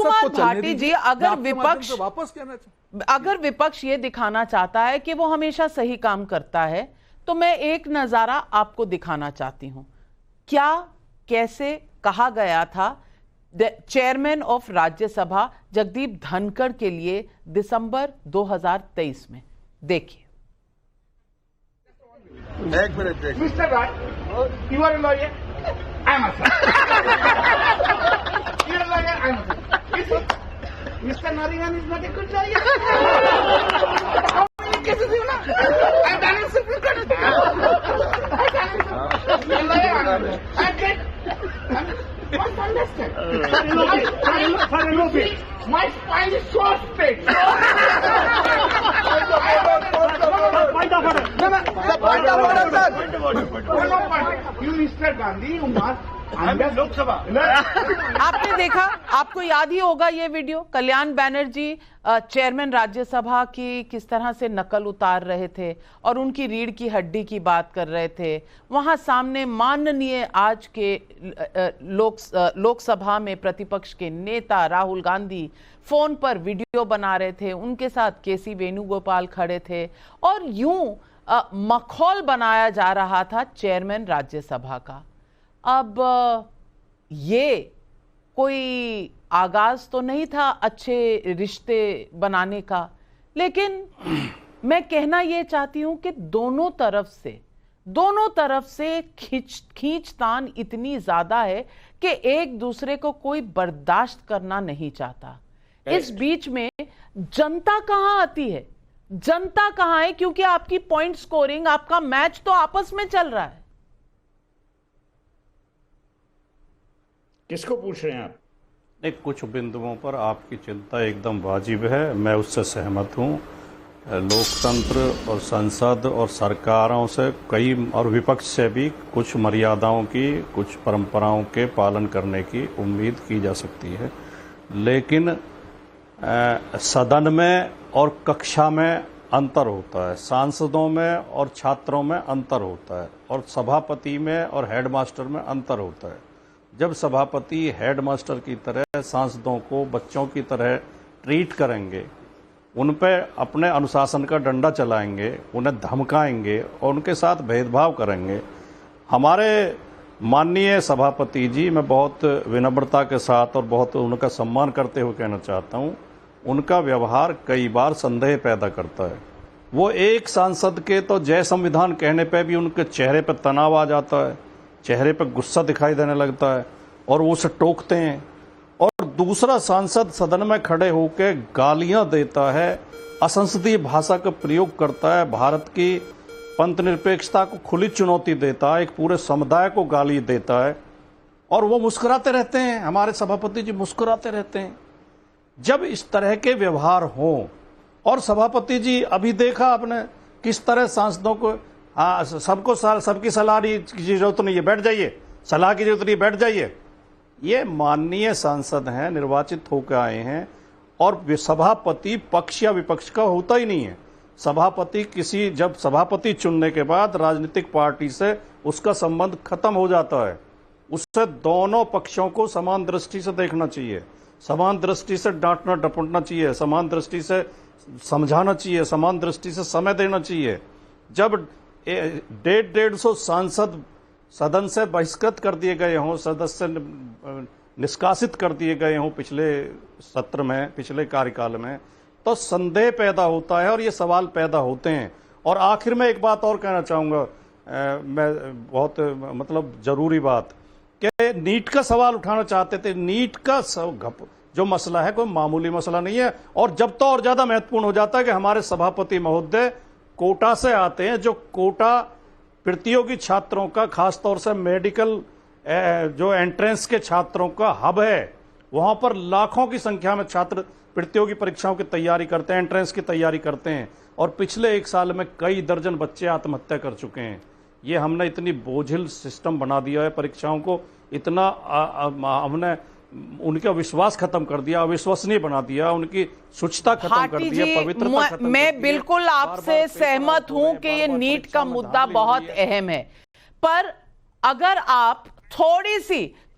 कुमार भाटी जी, अगर विपक्ष ये दिखाना चाहता है कि वो हमेशा सही काम करता है, तो मैं एक नजारा आपको दिखाना चाहती हूं। क्या कैसे कहा गया था चेयरमैन ऑफ राज्यसभा जगदीप धनखड़ के लिए दिसंबर 2023 में? देखिए। एक minute. Mister Raj, you are a lawyer, I am a you are lawyer, I am mister Naringan is not a good lawyer. How many cases you know? I am done in supreme court. I get. What understand? My spine is so straight. You, Mr. Gandhi, you must. Lok Sabha आपने देखा, आपको याद ही होगा ये video, कल्याण Banerjee chairman Rajya Sabha की किस तरह से नकल उतार रहे थे और उनकी रीढ़ की हड्डी की बात कर रहे थे। वहां सामने माननीय आज के लोकसभा में प्रतिपक्ष के नेता राहुल गांधी फोन पर वीडियो बना रहे थे, उनके साथ केसी वेणुगोपाल खड़े थे और यूं मखौल बनाया जा रहा था चेयरमैन राज्यसभा का। अब ये कोई आगाज तो नहीं था अच्छे रिश्ते बनाने का, लेकिन मैं कहना ये चाहती हूं कि दोनों तरफ से खींचतान इतनी ज्यादा है कि एक दूसरे को कोई बर्दाश्त करना नहीं चाहता। इस बीच में जनता कहां आती है? जनता कहां है? क्योंकि आपकी पॉइंट स्कोरिंग, आपका मैच तो आपस में चल रहा है। किसको पूछ रहे हैं आप? नहीं, कुछ बिंदुओं पर आपकी चिंता एकदम वाजिब है, मैं उससे सहमत हूँ। लोकतंत्र और संसद और सरकारों से कई और विपक्ष से भी कुछ मर्यादाओं की, कुछ परंपराओं के पालन करने की उम्मीद की जा सकती है, लेकिन सदन में और कक्षा में अंतर होता है, सांसदों में और छात्रों में अंतर होता है, और सभापति में और हेडमास्टर में अंतर होता है। जब सभापति हेडमास्टर की तरह सांसदों को बच्चों की तरह ट्रीट करेंगे, उन पर अपने अनुशासन का डंडा चलाएंगे, उन्हें धमकाएंगे और उनके साथ भेदभाव करेंगे। हमारे माननीय सभापति जी, मैं बहुत विनम्रता के साथ और बहुत उनका सम्मान करते हुए कहना चाहता हूँ, उनका व्यवहार कई बार संदेह पैदा करता है। वो एक सांसद के तो जय संविधान कहने पे भी उनके चेहरे पर तनाव आ जाता है, चेहरे पर गुस्सा दिखाई देने लगता है और वो उसे टोकते हैं, और दूसरा सांसद सदन में खड़े होकर गालियां देता है, असंसदीय भाषा का प्रयोग करता है, भारत की पंथ निरपेक्षता को खुली चुनौती देता है, एक पूरे समुदाय को गाली देता है, और वो मुस्कुराते रहते हैं। हमारे सभापति जी मुस्कुराते रहते हैं। जब इस तरह के व्यवहार हों, और सभापति जी अभी देखा आपने किस तरह सांसदों को, हाँ सबको सबकी सलाह की जरूरत नहीं है, बैठ जाइए, सलाह की जरूरत नहीं, बैठ जाइए। ये माननीय सांसद हैं, निर्वाचित होकर आए हैं, और सभापति पक्ष या विपक्ष का होता ही नहीं है। सभापति जब सभापति चुनने के बाद राजनीतिक पार्टी से उसका संबंध खत्म हो जाता है। उससे दोनों पक्षों को समान दृष्टि से देखना चाहिए, समान दृष्टि से डांटना डपटना चाहिए, समान दृष्टि से समझाना चाहिए, समान दृष्टि से समय देना चाहिए। जब 150 सांसद सदन से बहिष्कृत कर दिए गए हों, सदस्य निष्कासित कर दिए गए हों पिछले सत्र में, पिछले कार्यकाल में, तो संदेह पैदा होता है और ये सवाल पैदा होते हैं। और आखिर में एक बात और कहना चाहूँगा, मैं बहुत जरूरी बात, कि नीट का सवाल उठाना चाहते थे। नीट का जो मसला है कोई मामूली मसला नहीं है, और जब तो और ज्यादा महत्वपूर्ण हो जाता है कि हमारे सभापति महोदय कोटा से आते हैं, जो कोटा प्रतियोगी छात्रों का, खासतौर से मेडिकल जो एंट्रेंस के छात्रों का हब है। वहां पर लाखों की संख्या में छात्र प्रतियोगी परीक्षाओं की तैयारी करते हैं, एंट्रेंस की तैयारी करते हैं, और पिछले एक साल में कई दर्जन बच्चे आत्महत्या कर चुके हैं। ये हमने इतनी बोझिल सिस्टम बना दिया है परीक्षाओं को, इतना हमने उनका विश्वास खत्म कर दिया, अविश्वसनीय बना दिया, उनकी शुचिता खत्म कर दिया, पवित्रता खत्म कर दी। मैं बिल्कुल आपसे सहमत हूं कि ये नीट का मुद्दा बहुत अहम है, पर अगर आप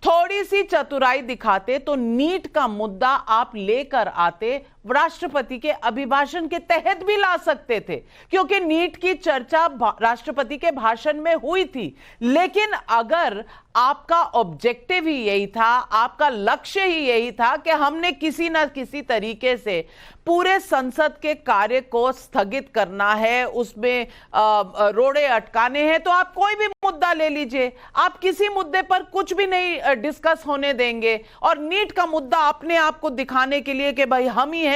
थोड़ी सी चतुराई दिखाते तो नीट का मुद्दा आप लेकर आते, राष्ट्रपति के अभिभाषण के तहत भी ला सकते थे, क्योंकि नीट की चर्चा राष्ट्रपति के भाषण में हुई थी। लेकिन अगर आपका ऑब्जेक्टिव ही यही था, आपका लक्ष्य ही यही था कि हमने किसी ना किसी तरीके से पूरे संसद के कार्य को स्थगित करना है, उसमें रोड़े अटकाने हैं, तो आप कोई भी मुद्दा ले लीजिए, आप किसी मुद्दे पर कुछ भी नहीं डिस्कस होने देंगे। और नीट का मुद्दा अपने आप को दिखाने के लिए कि भाई हम ही हैं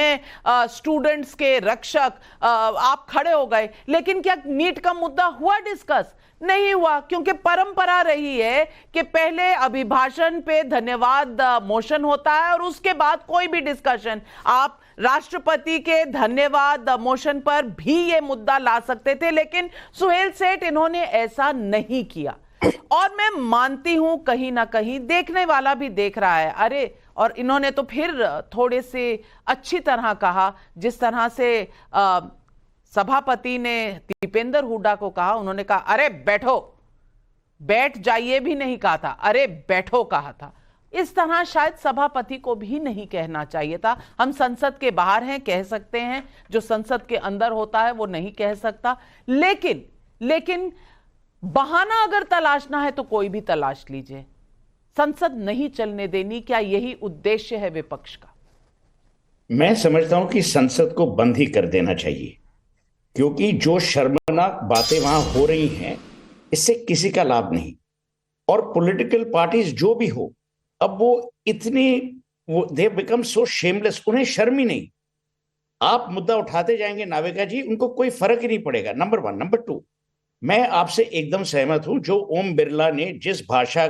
स्टूडेंट्स के रक्षक, आप खड़े हो गए। लेकिन क्या नीट का मुद्दा हुआ डिस्कस? नहीं हुआ, क्योंकि परंपरा रही है कि पहले अभिभाषण पे धन्यवाद मोशन होता है और उसके बाद कोई भी डिस्कशन। आप राष्ट्रपति के धन्यवाद मोशन पर भी ये मुद्दा ला सकते थे, लेकिन सुहेल सेठ इन्होंने ऐसा नहीं किया। और मैं मानती हूं कहीं ना कहीं देखने वाला भी देख रहा है, अरे, और इन्होंने तो फिर थोड़े से अच्छी तरह कहा, जिस तरह से सभापति ने दीपेंद्र हुड्डा को कहा, उन्होंने कहा अरे बैठो, बैठ जाइए भी नहीं कहा था, अरे बैठो कहा था। इस तरह शायद सभापति को भी नहीं कहना चाहिए था। हम संसद के बाहर हैं, कह सकते हैं, जो संसद के अंदर होता है वो नहीं कह सकता। लेकिन बहाना अगर तलाशना है तो कोई भी तलाश लीजिए। संसद नहीं चलने देनी, क्या यही उद्देश्य है विपक्ष का? मैं समझता हूं कि संसद को बंद ही कर देना चाहिए, क्योंकि जो शर्मनाक बातें वहां हो रही हैं इससे किसी का लाभ नहीं। और पॉलिटिकल पार्टीज जो भी हो, अब वो दे बिकम सो शेमलेस, उन्हें शर्म ही नहीं। आप मुद्दा उठाते जाएंगे नाविका जी, उनको कोई फर्क ही नहीं पड़ेगा, नंबर 1। नंबर 2, मैं आपसे एकदम सहमत हूं, जो ओम बिरला ने जिस भाषा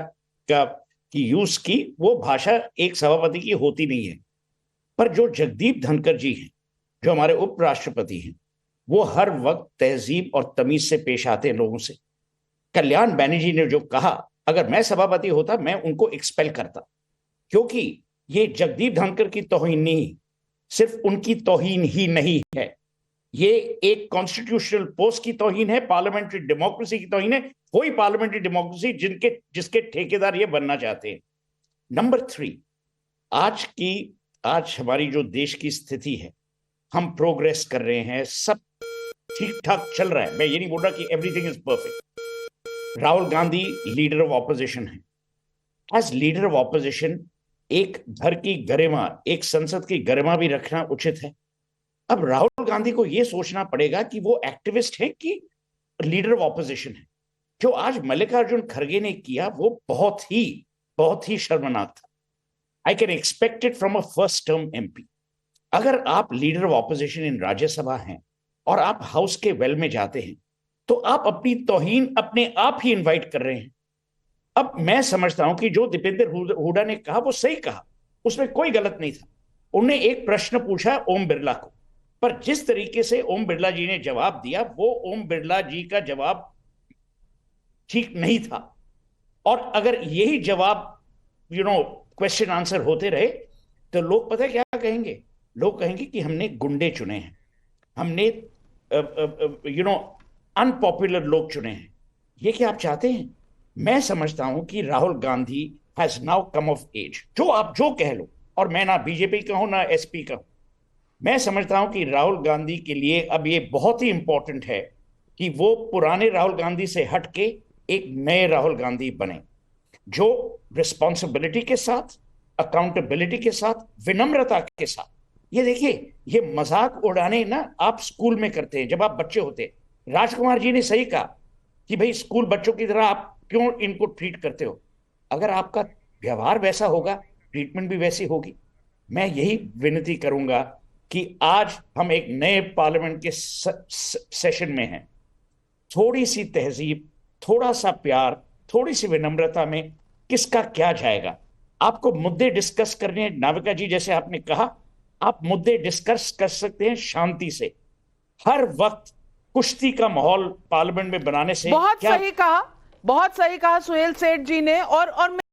की यूज की, वो भाषा एक सभापति की होती नहीं है। पर जो जगदीप धनखड़ जी हैं, जो हमारे उपराष्ट्रपति हैं, वो हर वक्त तहजीब और तमीज से पेश आते हैं लोगों से। कल्याण बैनर्जी ने जो कहा, अगर मैं सभापति होता मैं उनको एक्सपेल करता, क्योंकि ये जगदीप धनखड़ की तौहीन नहीं, सिर्फ उनकी तौहीन ही नहीं है, ये एक कॉन्स्टिट्यूशनल पोस्ट की तौहीन है, पार्लियामेंट्री डेमोक्रेसी की तौहीन है। कोई पार्लियामेंट्री डेमोक्रेसी जिसके ठेकेदार ये बनना चाहते हैं। नंबर 3, आज हमारी जो देश की स्थिति है, हम प्रोग्रेस कर रहे हैं, सब ठीक ठाक चल रहा है। मैं ये नहीं बोल रहा कि everything is perfect. Rahul Gandhi leader of opposition है। एज लीडर ऑफ ऑपोजिशन एक घर की गरिमा, एक संसद की गरिमा भी रखना उचित है। अब राहुल गांधी को यह सोचना पड़ेगा कि वो एक्टिविस्ट है कि लीडर ऑफ ऑपोजिशन है। जो आज मल्लिकार्जुन खड़गे ने किया वो बहुत ही शर्मनाक था। I can expect it from a first term MP. अगर आप लीडर ऑफ ऑपोजिशन इन राज्यसभा हैं और आप हाउस के वेल में जाते हैं, तो आप अपनी तौहीन अपने आप ही इनवाइट कर रहे हैं। अब मैं समझता हूं कि जो दीपेंद्र हुड्डा ने कहा वो सही कहा, उसमें कोई गलत नहीं था। उन्होंने एक प्रश्न पूछा ओम बिरला को, पर जिस तरीके से ओम बिरला जी ने जवाब दिया, वो ओम बिरला जी का जवाब ठीक नहीं था। और अगर यही जवाब क्वेश्चन आंसर होते रहे तो लोग पता है क्या कहेंगे? लोग कहेंगे कि हमने गुंडे चुने हैं, हमने अनपॉपुलर लोग चुने हैं। ये क्या आप चाहते हैं? मैं समझता हूं कि Rahul Gandhi has now come of age. जो आप जो कह लो, और मैं ना बीजेपी का हूं ना एसपी का हूं, मैं समझता हूं कि राहुल गांधी के लिए अब ये बहुत ही इंपॉर्टेंट है कि वो पुराने राहुल गांधी से हटके एक नए राहुल गांधी बने, जो रिस्पॉन्सिबिलिटी के साथ, अकाउंटेबिलिटी के साथ, विनम्रता के साथ। ये देखिए, ये मजाक उड़ाने ना आप स्कूल में करते हैं जब आप बच्चे होते हैं। राजकुमार जी ने सही कहा कि भाई स्कूल बच्चों की तरह आप क्यों इनको ट्रीट करते हो? अगर आपका व्यवहार वैसा होगा, ट्रीटमेंट भी वैसी होगी। मैं यही विनती करूंगा कि आज हम एक नए पार्लियामेंट के सेशन में हैं। थोड़ी सी तहजीब, थोड़ा सा प्यार, थोड़ी सी विनम्रता में किसका क्या जाएगा? आपको मुद्दे डिस्कस करने, नाविका जी जैसे आपने कहा, आप मुद्दे डिस्कस कर सकते हैं शांति से। हर वक्त कुश्ती का माहौल पार्लियामेंट में बनाने से बहुत सही कहा सुहेल सेठ जी ने। और